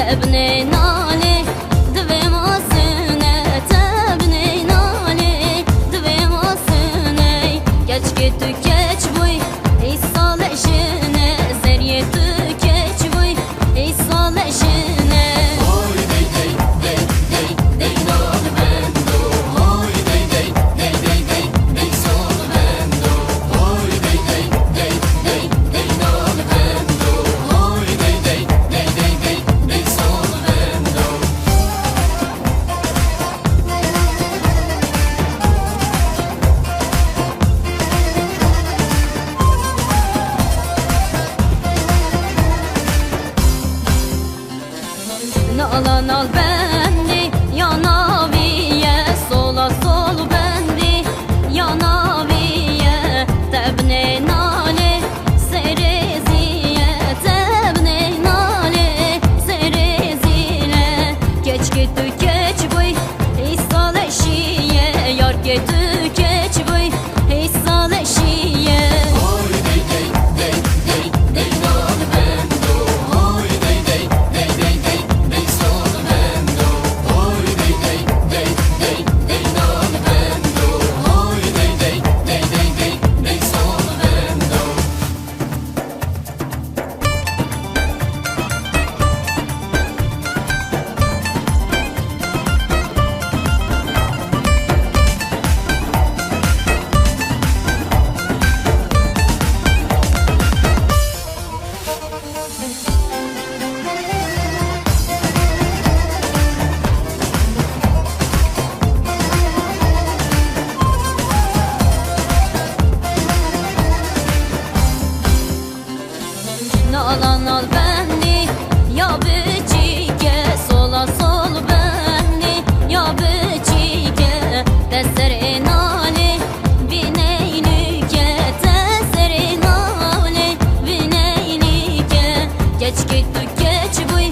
تبني نالي دوي ماسنه تبني نالي دوي ماسنه geç gitti geç buy İsal eşine zeriyeti geç buy İsal eşine Oy dey dey dey dey dey nal bendo. Oy dey dey dey dey dey dey sol bendo. Oy dey dey dey dey dey nal bendo. Oy dey dey dey dey dey dey sol bendo. Nalan al bendi yanaviye sola sol bendi yanaviye tebne nale sereziye tebne nale serezine geç gitti geç buy İsal eşiye yar gitti geç buy İsal eşiye Oy dey dey dey dey dey nal bendo. Oy dey dey dey dey dey dey sol bendo. Oy dey dey dey dey dey nal bendo. Oy dey dey dey dey dey dey sol bendo. Nalan al bendi ya bicike sola sol bendi ya bicike tesere nale bineylike tesere nale bineylike geç gitti geç buy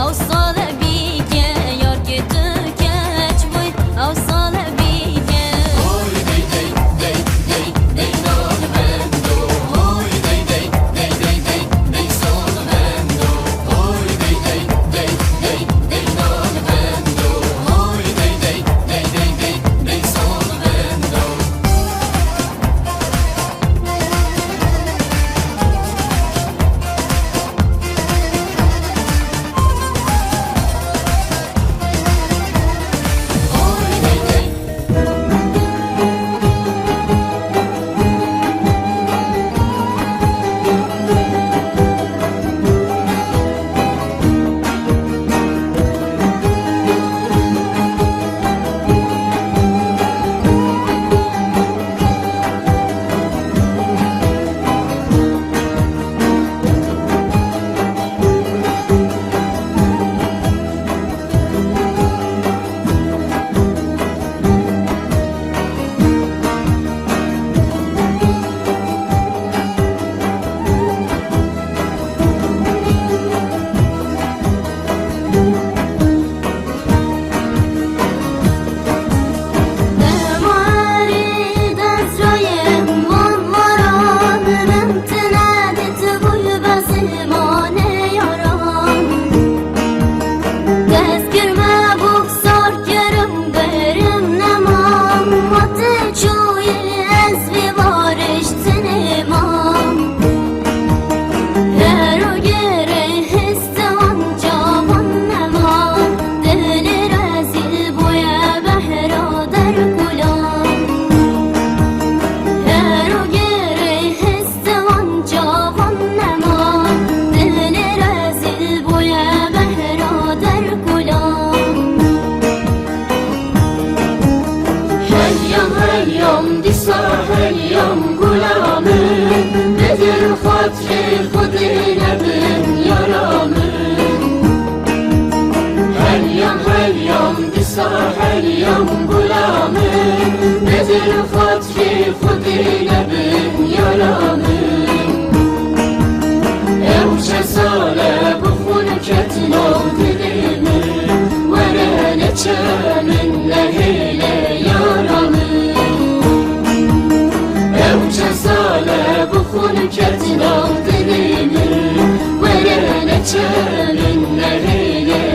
avsale bike yar gitti geç buy avsale bike Oy dey dey dey dey dey nal bendo. Oy dey dey dey dey dey dey sol bendo. Oy dey dey dey dey dey nal bendo. Oy dey dey dey dey dey dey sol bendo. Oy dey dey هيام غلامي بدل خاطري خدينا بن يرامي هيام دسا هيام غلامي بدل خاطري خدينا بن يرامي اوش سالة بخون كتنا دليمي وانا نتشامن لهيلة يرامي ساله بخون كتنا دليمي وانا نتشامن لهيلة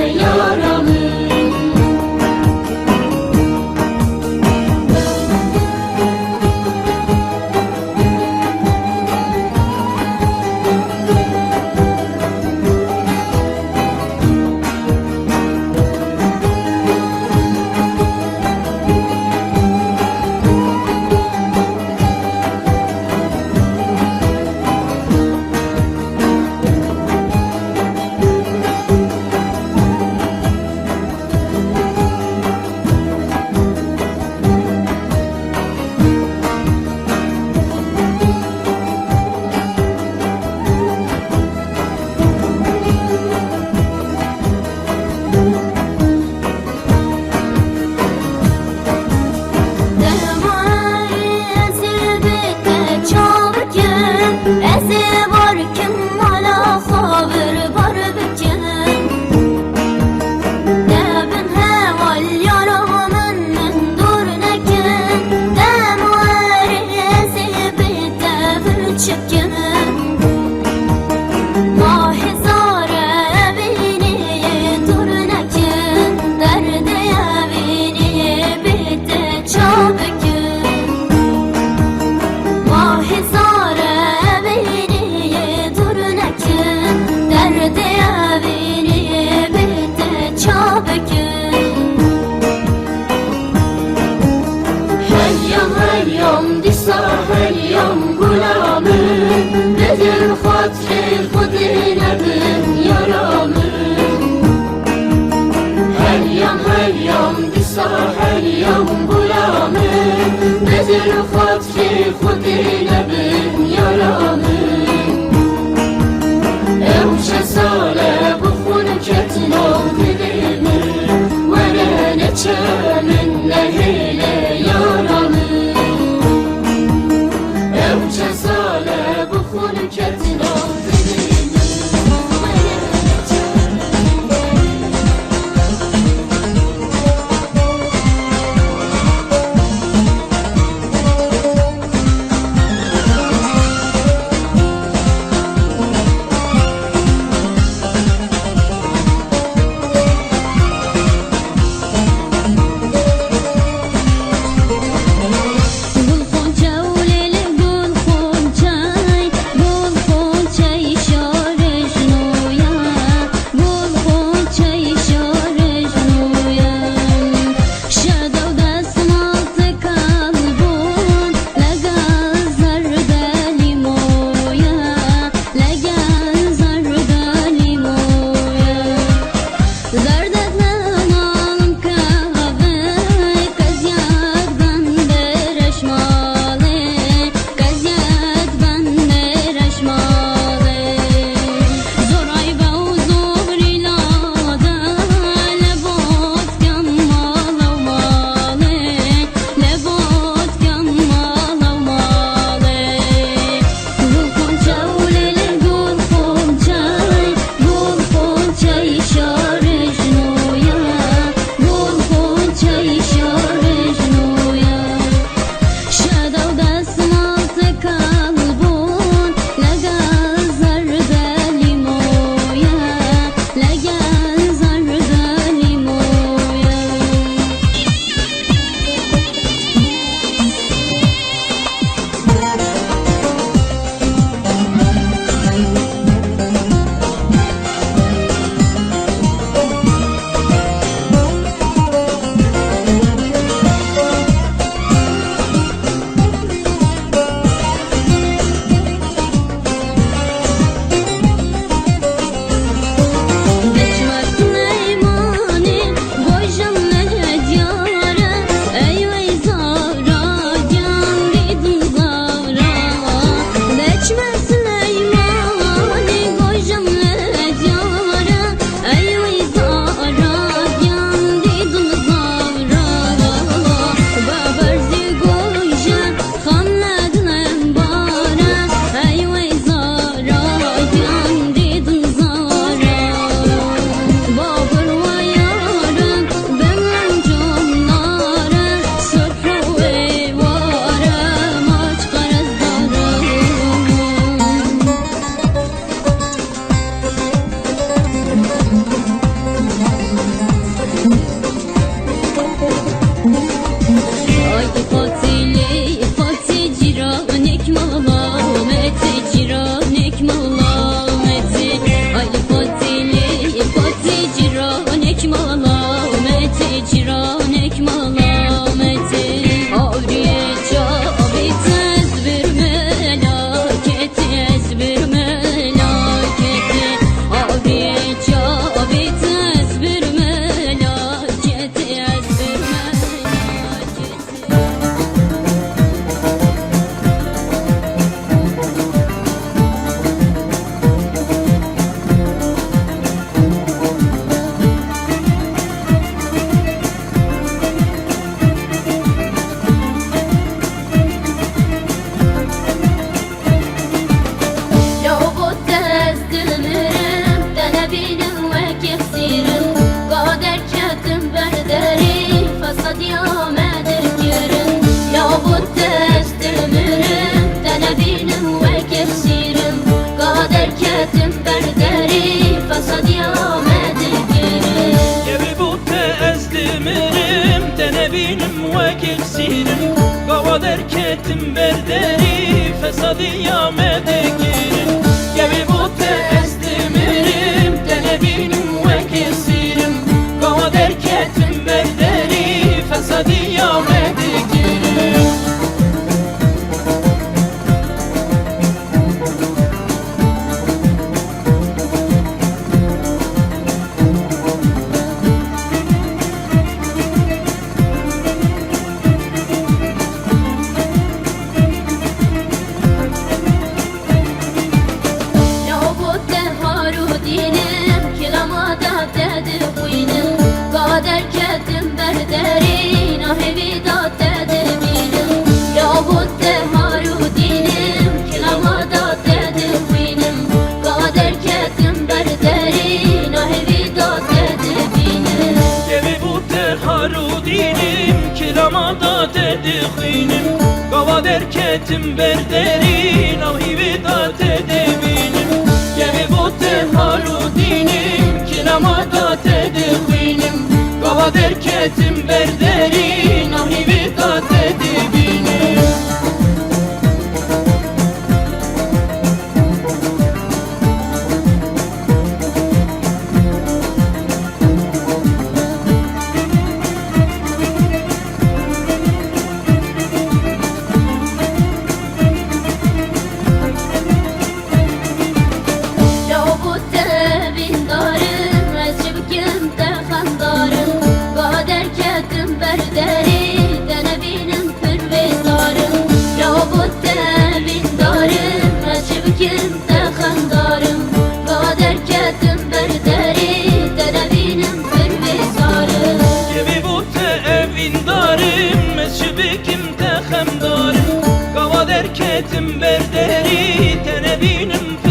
خود لبن yaralı Evçe sale bu hulketin oldu dilimi Vere neçemin nehiyle yaralı Evçe sale bu hulketin oldu dilimi Vere derketim berderi fesadiya medekirim Gemi bu teestimirim denebinim ve kesirim Gava derketim berderi fesadiya medekirim خوینم گوا درکتم بردرین آهی دات دبینم گمی بوت حالو دینم کلما دات دخوینم گوا درکتم بردرین آهی دات دبینم Kim te xemdarım Gava derketim berderi Tenebinem